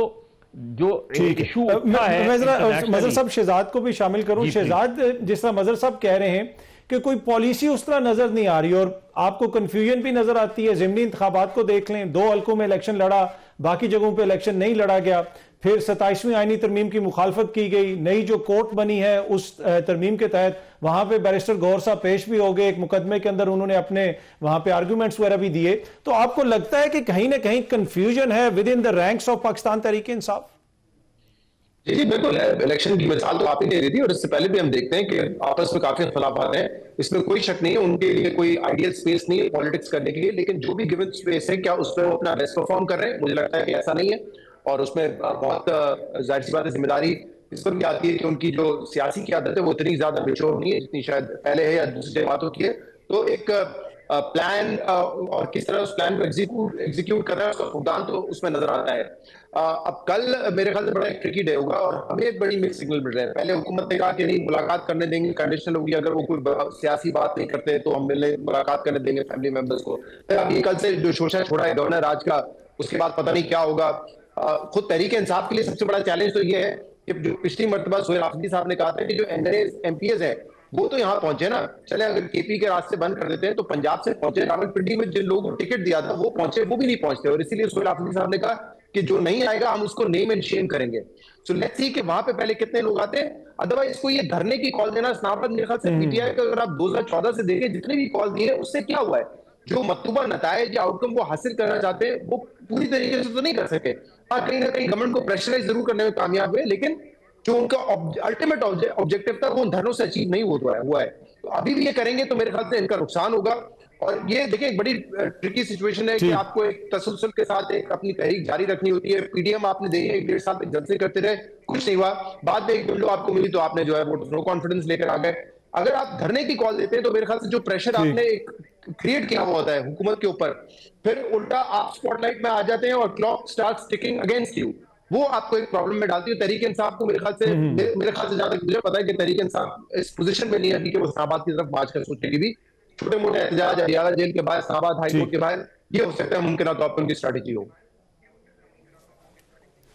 B: इशू है,
A: मजहर साहब शहजाद को भी शामिल करूं। शहजाद, जिस तरह मजहर साहब कह रहे हैं कि कोई पॉलिसी उस तरह नजर नहीं आ रही और आपको कंफ्यूजन भी नजर आती है। ज़िमनी इंतखाबात को देख लें, 2 हल्कों में इलेक्शन लड़ा, बाकी जगहों पे इलेक्शन नहीं लड़ा गया, फिर 27वीं आईनी तरमीम की मुखालफत की गई, नई जो कोर्ट बनी है उस तरमीम के तहत वहां पे बैरिस्टर गौहर साहब पेश भी हो गए, एक मुकदमे के अंदर उन्होंने अपने वहां पे आर्गुमेंट्स वगैरह भी दिए। तो आपको लगता है कि कहीं ना कहीं कंफ्यूजन है within the ranks of Pakistan Tehreek-e-Insaf?
C: जी जी बिल्कुल है। इलेक्शन की मिसाल तो आप ही दे रही थी और इससे पहले भी हम देखते हैं कि आपस में काफी खिलाफात हैं, इसमें कोई शक नहीं है। उनके लिए कोई आइडियल स्पेस नहीं है पॉलिटिक्स करने के लिए, लेकिन जो भी गिवन स्पेस है क्या उसमें वो अपना बेस्ट परफॉर्म कर रहे हैं? मुझे लगता है कि ऐसा नहीं है। और उसमें बहुत जाहिर सी बात है जिम्मेदारी इस पर भी आती है कि उनकी जो सियासी क़यादत है वो इतनी ज्यादा मैच्योर नहीं है जितनी शायद पहले है या दूसरी जमातों की है। तो एक प्लान और किस तरह उस प्लान को एग्जीक्यूट कर रहा है उसका फुकदान तो उसमें नजर आता है। अब कल मेरे ख्याल से बड़ा एक ट्रिकी डे होगा और हमें बड़ी मिक्स सिग्नल मिल रहे हैं। पहले हुकूमत ने कहा कि नहीं मुलाकात करने देंगे, कंडीशनल होगी, अगर वो कोई सियासी बात नहीं करते तो हम मिलने मुलाकात करने देंगे फैमिली मेंबर्स को। फिर अभी कल से जो शोशा छोड़ा है गवर्नर राज का, उसके बाद पता नहीं क्या होगा। खुद तहरीक इंसाफ के लिए सबसे बड़ा चैलेंज तो ये है कि जो पिछली मरतबा सोहेल आफरीदी साहब ने कहा था कि जो एमपीएस है वो तो यहाँ पहुंचे ना, चले अगर केपी के रास्ते बंद कर देते हैं तो पंजाब से पहुंचे, रावलपिंडी में जिन लोगों को टिकट दिया था वो पहुंचे, वो भी नहीं पहुंचते। और इसीलिए सोहेल आफरीदी साहब ने कहा कि जो नहीं आएगा हम उसको नेम एंड शेम करेंगे। सो लेट्स सी कि वहां पे पहले कितने लोग आते हैं। अदरवाइज इसको ये धरने की कॉल देना इस्लामाबाद मेरे ख्याल से पीटीआई का अगर आप 2014 से देखें जितने भी कॉल दिए उससे क्या हुआ है, जो मतलूबा नतायज या आउटकम को हासिल करना चाहते हैं वो पूरी तरीके से तो नहीं कर सके। हाँ कहीं ना कहीं गवर्नमेंट को प्रेशराइज जरूर करने में कामयाब हुए, लेकिन जो उनका अल्टीमेट ऑब्जेक्टिव था वो उन धरनों से अचीव नहीं हुआ है। तो अभी भी ये करेंगे तो मेरे ख्याल से इनका नुकसान होगा। और ये देखिए एक बड़ी ट्रिकी सिचुएशन है कि आपको एक तसलसल के साथ एक अपनी तहरीक जारी रखनी होती है। पीडीएम आपने देखी 1.5 साल तक जलसे करते रहे, कुछ नहीं हुआ, बाद में एक विंडो आपको मिली तो आपने जो है वो नो कॉन्फिडेंस लेकर आ गए। अगर आप धरने की कॉल देते हैं तो मेरे ख्याल से जो प्रेशर आपने क्रिएट किया हुआ होता है हुकूमत के ऊपर, फिर उल्टा आप स्पॉटलाइट में आ जाते हैं और clock starts ticking against you, वो आपको एक प्रॉब्लम में डालती है। तहरीक इंसाफ को मेरे ख्याल से जहां तक मुझे पता है कि तहरीक इंसाफ इस पोजीशन में नहीं है कि वो इस्लामाबाद की तरफ मार्च कर सोचेगी भी। छोटे मोटे एहतजाज हरियाणा जेल के बाहर, इस्लामाबाद हाई कोर्ट के बाहर, ये हो सकता है मुमकिन तौर पर उनकी स्ट्रैटेजी हो।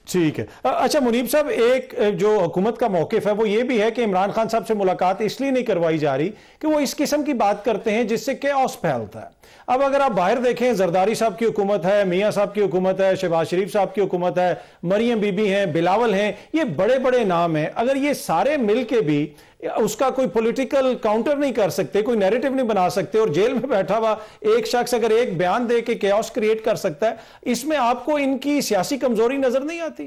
A: ठीक है। अच्छा मुनीब साहब, एक जो हुकूमत का मौकिफ है वो ये भी है कि इमरान खान साहब से मुलाकात इसलिए नहीं करवाई जा रही कि वो इस किस्म की बात करते हैं जिससे कैओस फैलता है। अब अगर आप बाहर देखें, जरदारी साहब की हुकूमत है, मियां साहब की हुकूमत है, शहबाज शरीफ साहब की हुकूमत है, मरियम बीबी हैं, बिलावल हैं, ये बड़े बड़े नाम हैं। अगर ये सारे मिल के भी उसका कोई पॉलिटिकल काउंटर नहीं कर सकते, कोई नैरेटिव नहीं बना सकते, और जेल में बैठा हुआ एक शख्स अगर एक बयान दे के कैओस क्रिएट कर सकता है, इसमें आपको इनकी सियासी कमजोरी नजर नहीं आती?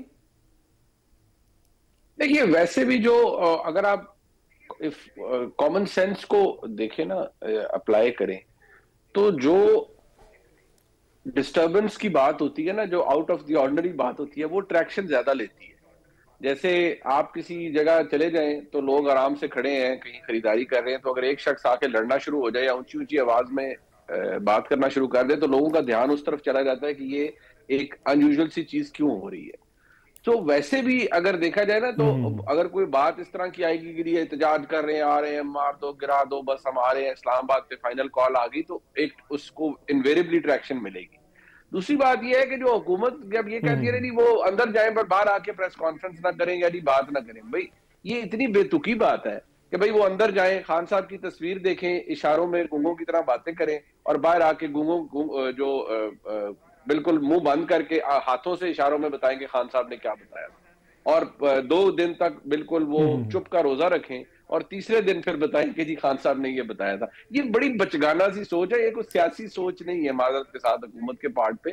D: देखिए वैसे भी जो अगर आप कॉमन सेंस को देखें ना, अप्लाई करें, तो जो डिस्टर्बेंस की बात होती है ना, जो आउट ऑफ द ऑर्डिनरी बात होती है, वो ट्रैक्शन ज्यादा लेती है। जैसे आप किसी जगह चले जाएं तो लोग आराम से खड़े हैं, कहीं खरीदारी कर रहे हैं, तो अगर एक शख्स आके लड़ना शुरू हो जाए या ऊंची ऊंची आवाज में बात करना शुरू कर दे तो लोगों का ध्यान उस तरफ चला जाता है कि ये एक अनयूजुअल सी चीज क्यों हो रही है। तो वैसे भी अगर देखा जाए ना, तो अगर कोई बात इस तरह की आएगी कि ये एहतजाज कर रहे हैं, आ रहे हैं, मार दो गिरा दो, बस हम आ रहे हैं, इस्लामाबाद पे फाइनल कॉल आ गई, तो एक उसको इनवेरिएबली ट्रैक्शन मिलेगी। दूसरी बात यह है कि जो हुकूमत जब ये कहती है नहीं वो अंदर जाए पर बाहर आके प्रेस कॉन्फ्रेंस ना करें या नहीं बात ना करें, भाई ये इतनी बेतुकी बात है कि भाई वो अंदर जाए, खान साहब की तस्वीर देखें, इशारों में गूंगों की तरह बातें करें, और बाहर आके गूंगों जो बिल्कुल मुंह बंद करके हाथों से इशारों में बताएंगे खान साहब ने क्या बताया, और 2 दिन तक बिल्कुल वो चुप का रोजा रखें, और तीसरे दिन फिर बताएं कि जी खान साहब ने ये बताया था। ये बड़ी बचगाना सी सोच है, ये कोई सियासी सोच नहीं है माजरत के साथ हुकूमत के पार्ट पे।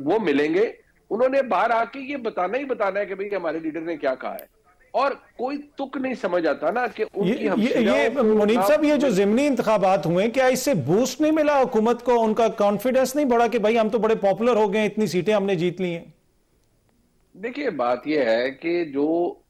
D: वो मिलेंगे, उन्होंने बाहर आके ये बताना ही बताना है कि भाई हमारे लीडर ने क्या कहा है, और कोई तुक नहीं समझ आता ना कि उनकी
A: ये मुनीब साहब, ये जो ज़िमनी इंतखाबात हुए, क्या इससे बूस्ट नहीं मिला हुकूमत को? उनका कॉन्फिडेंस नहीं बढ़ा कि भाई हम तो बड़े पॉपुलर हो गए, इतनी सीटें हमने जीत ली हैं?
D: देखिए बात यह है कि जो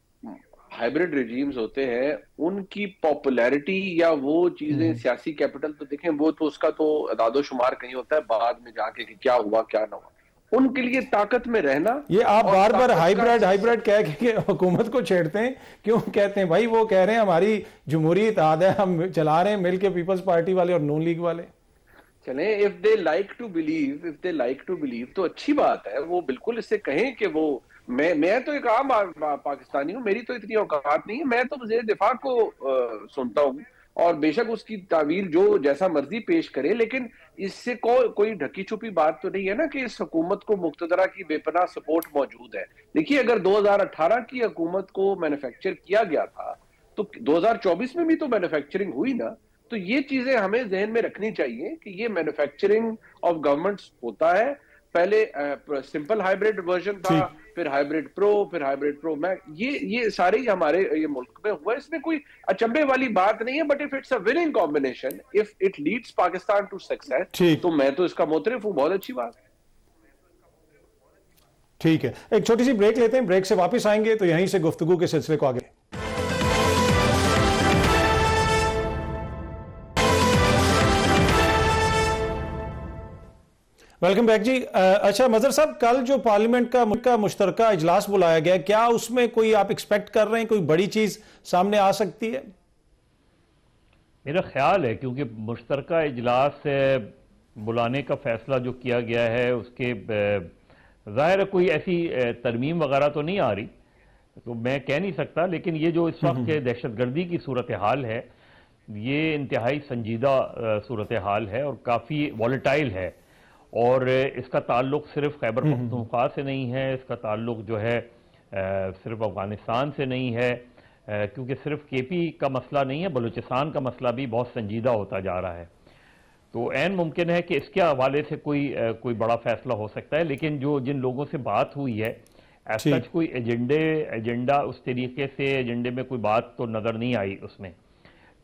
D: हाइब्रिड रिजीम्स होते हैं उनकी पॉपुलैरिटी या वो चीजें सियासी कैपिटल, तो देखें वो तो उसका तो अदादो-शुमार कहीं होता है बाद में जाके कि क्या हुआ क्या ना हुआ। उनके लिए ताकत में रहना,
A: ये आप बार बार हाइब्रिड कह के हुकूमत को छेड़ते हैं, क्यों कहते हैं भाई? वो कह रहे हैं हमारी जमहूरी इत्तेहाद है, हम चला रहे हैं मिलके पीपल्स पार्टी वाले और नून लीग वाले।
D: चलें, if they like to believe तो अच्छी बात है, वो बिल्कुल इससे कहें कि वो मैं तो एक आम पाकिस्तानी हूँ, मेरी तो इतनी औकात नहीं है, मैं तो वज़ीर दिफा को सुनता हूँ और बेशक उसकी तावील जो जैसा मर्जी पेश करे, लेकिन इससे कोई ढकी छुपी बात तो नहीं है ना कि इस हुकूमत को मुक्तदरा की बेपनाह सपोर्ट मौजूद है। देखिए, अगर 2018 की हुकूमत को मैन्युफैक्चर किया गया था तो 2024 में भी तो मैन्युफैक्चरिंग हुई ना। तो ये चीजें हमें जहन में रखनी चाहिए कि ये मैन्युफैक्चरिंग ऑफ गवर्नमेंट होता है। पहले सिंपल हाइब्रिड वर्जन था, फिर हाइब्रिड प्रो, फिर हाइब्रिड प्रो मैक्स, ये सारे ही हमारे ये मुल्क में हुआ। इसमें कोई अचंभे वाली बात नहीं है, but if it's a winning combination, if it leads Pakistan to success, तो मैं तो इसका मोतरफ हूं। बहुत अच्छी बात।
A: ठीक है, एक छोटी सी ब्रेक लेते हैं, ब्रेक से वापस आएंगे तो यहीं से गुफ्तगू के सिलसिले को आगे। वेलकम बैक जी। अच्छा मजहर साहब, कल जो पार्लियामेंट का मुश्तरका इजलास बुलाया गया, क्या उसमें कोई आप एक्सपेक्ट कर रहे हैं, कोई बड़ी चीज सामने आ सकती है?
B: मेरा ख्याल है क्योंकि मुश्तरका इजलास बुलाने का फैसला जो किया गया है उसके ज़ाहिर कोई ऐसी तरमीम वगैरह तो नहीं आ रही, तो मैं कह नहीं सकता। लेकिन ये जो इस वक्त दहशतगर्दी की सूरत हाल है, ये इंतहाई संजीदा सूरत हाल है और काफ़ी वॉलेटाइल है। और इसका ताल्लुक सिर्फ खैबर पख्तूनख्वा से नहीं है, इसका ताल्लुक जो है सिर्फ अफगानिस्तान से नहीं है, क्योंकि सिर्फ केपी का मसला नहीं है, बलूचिस्तान का मसला भी बहुत संजीदा होता जा रहा है। तो ऐन मुमकिन है कि इसके हवाले से कोई बड़ा फैसला हो सकता है। लेकिन जिन लोगों से बात हुई है, ऐसा कोई एजेंडा उस तरीके से एजेंडे में कोई बात तो नज़र नहीं आई उसमें।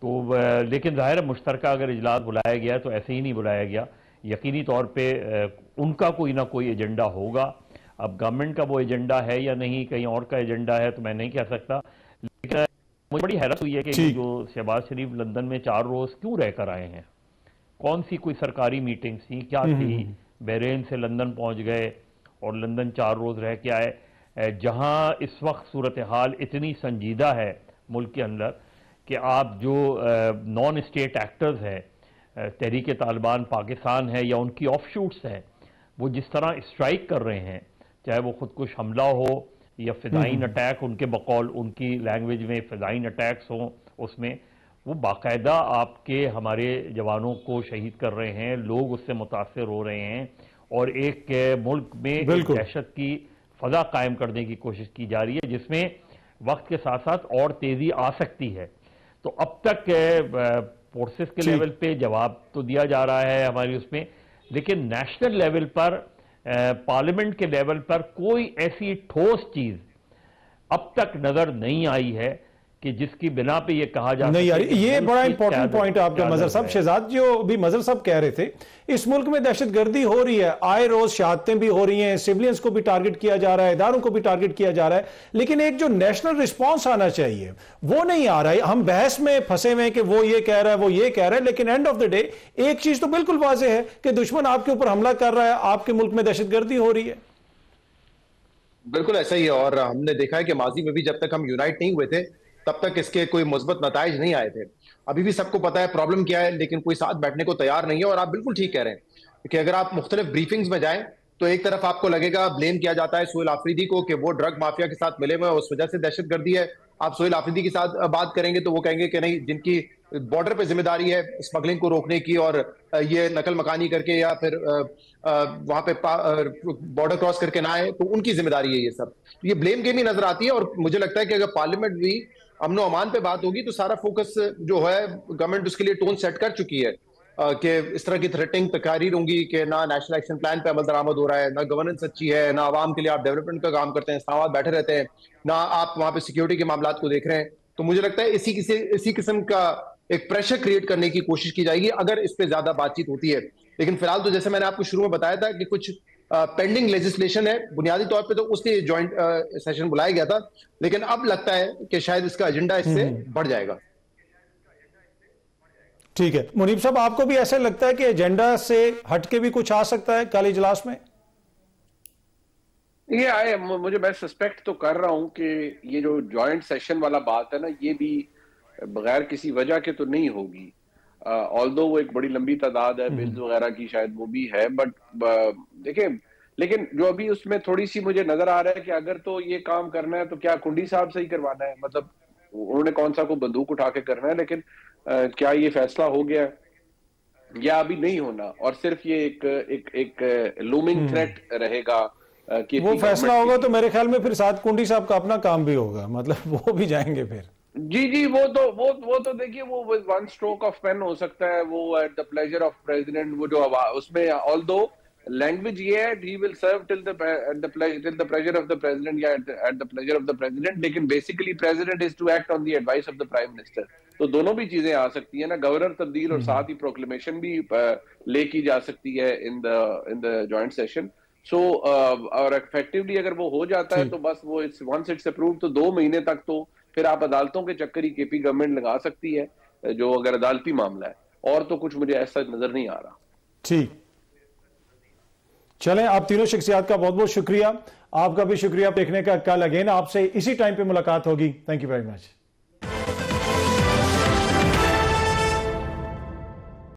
B: तो लेकिन ज़ाहिर मुश्तरका अगर इजलास बुलाया गया तो ऐसे ही नहीं बुलाया गया, यकीनी तौर पे उनका कोई ना कोई एजेंडा होगा। अब गवर्नमेंट का वो एजेंडा है या नहीं, कहीं और का एजेंडा है, तो मैं नहीं कह सकता। लेकिन मुझे बड़ी हैरत हुई है कि जो शहबाज शरीफ लंदन में 4 रोज क्यों रहकर आए हैं, कौन सी कोई सरकारी मीटिंग थी, क्या थी? बहरीन से लंदन पहुंच गए और लंदन 4 रोज रह के आए, जहां इस वक्त सूरत हाल इतनी संजीदा है मुल्क के अंदर कि आप जो नॉन स्टेट एक्टर्स हैं, तहरीक तालिबान पाकिस्तान है या उनकी ऑफशूट्स हैं, वो जिस तरह स्ट्राइक कर रहे हैं, चाहे वो खुदकुश हमला हो या फिदाइन अटैक, उनके बकौल उनकी लैंग्वेज में फिदाइन अटैक्स हों, उसमें वो बाकायदा आपके हमारे जवानों को शहीद कर रहे हैं, लोग उससे मुतासर हो रहे हैं और एक मुल्क में दहशत की फजा कायम करने की कोशिश की जा रही है, जिसमें वक्त के साथ साथ और तेजी आ सकती है। तो अब तक फोर्सेस के लेवल पे जवाब तो दिया जा रहा है हमारी उसमें, लेकिन नेशनल लेवल पर पार्लियामेंट के लेवल पर कोई ऐसी ठोस चीज अब तक नजर नहीं आई है कि जिसकी बिना पे ये कहा जा
A: नहीं यार, ये बड़ा इंपॉर्टेंट पॉइंट है आपका मजहर साहब। शहजाद जो भी मजहर साहब कह रहे थे, इस मुल्क में दहशतगर्दी हो रही है, आए रोज शहादतें भी हो रही हैं, सिविलियंस को भी टारगेट किया जा रहा है, इदारों को भी टारगेट किया जा रहा है, लेकिन एक जो नेशनल रिस्पॉन्स आना चाहिए वो नहीं आ रहा है। हम बहस में फंसे हुए हैं कि वो ये कह रहा है, वो ये कह रहा है, लेकिन एंड ऑफ द डे एक चीज तो बिल्कुल वाज़ेह है कि दुश्मन आपके ऊपर हमला कर रहा है, आपके मुल्क में दहशतगर्दी हो रही है।
C: बिल्कुल ऐसा ही है, और हमने देखा है कि माजी में भी जब तक हम यूनाइट नहीं हुए थे तब तक इसके कोई मुस्बत नताइज नहीं आए थे। अभी भी सबको पता है प्रॉब्लम क्या है, लेकिन कोई साथ बैठने को तैयार नहीं है। और आप बिल्कुल ठीक कह रहे हैं कि अगर आप मुख्तलिफ ब्रीफिंग्स में जाएं तो एक तरफ आपको लगेगा, ब्लेम किया जाता है सोहेल आफरीदी को कि वो ड्रग माफिया के साथ मिले हुए हैं, उस वजह से दहशतगर्दी है। आप सोहेल आफरीदी के साथ बात करेंगे तो वो कहेंगे कि नहीं, जिनकी बॉर्डर पे जिम्मेदारी है स्मगलिंग को रोकने की और ये नकल मकानी करके या फिर वहां पे बॉर्डर क्रॉस करके ना आए, तो उनकी जिम्मेदारी है ये सब। ये ब्लेम गेम ही नजर आती है। और मुझे लगता है कि अगर पार्लियामेंट भी अमन और अमान पे बात होगी तो सारा फोकस जो है गवर्नमेंट उसके लिए टोन सेट कर चुकी है कि इस तरह की थ्रेटिंग तकारीर होंगी कि ना नेशनल एक्शन प्लान पे अमल दरामद हो रहा है, ना गवर्नेंस अच्छी है, ना आवाम के लिए आप डेवलपमेंट का काम करते हैं, इस्लामाबाद बैठे रहते हैं, ना आप वहां पे सिक्योरिटी के मामलात को देख रहे हैं। तो मुझे लगता है इसी किस्म का एक प्रेशर क्रिएट करने की कोशिश की जाएगी अगर इस पे ज्यादा बातचीत होती है। लेकिन फिलहाल तो जैसे मैंने आपको शुरू में बताया था कि कुछ पेंडिंग लेजिस्लेशन है, बुनियादी तौर पे तो उसके ज्वाइंट सेशन बुलाया गया था, लेकिन अब लगता है कि शायद इसका एजेंडा इससे बढ़ जाएगा।
A: ठीक है मुनीब साहब, आपको भी ऐसा लगता है कि एजेंडा से हटके भी कुछ आ सकता है कल इजलास में?
D: ये आए, मैं सस्पेक्ट तो कर रहा हूं कि ये जो ज्वाइंट सेशन वाला बात है ना, ये भी बगैर किसी वजह के तो नहीं होगी। ऑल्दो वो एक बड़ी लंबी तादाद है, बिल्स वगैरह की शायद वो भी है, बट देखिए, लेकिन जो अभी उसमें थोड़ी सी मुझे नजर आ रहा है कि अगर तो ये काम करना है तो क्या कुंडी साहब से ही करवाना है, मतलब उन्होंने कौन सा को बंदूक उठा के करना है, लेकिन क्या ये फैसला हो गया या अभी नहीं होना, और सिर्फ ये एक लूमिंग थ्रेट रहेगा कि
A: वो फैसला होगा तो मेरे ख्याल में फिर साथ कुंडी साहब का अपना काम भी होगा, मतलब वो भी जाएंगे फिर।
D: जी वो तो देखिए वो वन स्ट्रोक ऑफ पेन हो सकता है, वो at the pleasure of president, वो जो उसमें ऑल्दो लैंग्वेज ये है he will serve till the pleasure of the president या at the pleasure of the president, लेकिन basically president is to act on the advice of the prime minister. तो दोनों भी चीजें आ सकती है ना, गवर्नर तब्दील और साथ ही प्रोक्लेमेशन भी ले की जा सकती है इन द जॉइंट सेशन। सो और इफेक्टिवली अगर वो हो जाता है तो बस वो वंस इट्स अप्रूव्ड तो 2 महीने तक तो फिर आप अदालतों के चक्कर ही केपी गवर्नमेंट लगा सकती है, जो अगर अदालती मामला है, और तो कुछ मुझे ऐसा नजर नहीं आ रहा।
A: ठीक, चलें, आप तीनों शख्सियात का बहुत बहुत शुक्रिया, आपका भी शुक्रिया देखने का। कल अगेन आपसे इसी टाइम पे मुलाकात होगी। Thank you very much.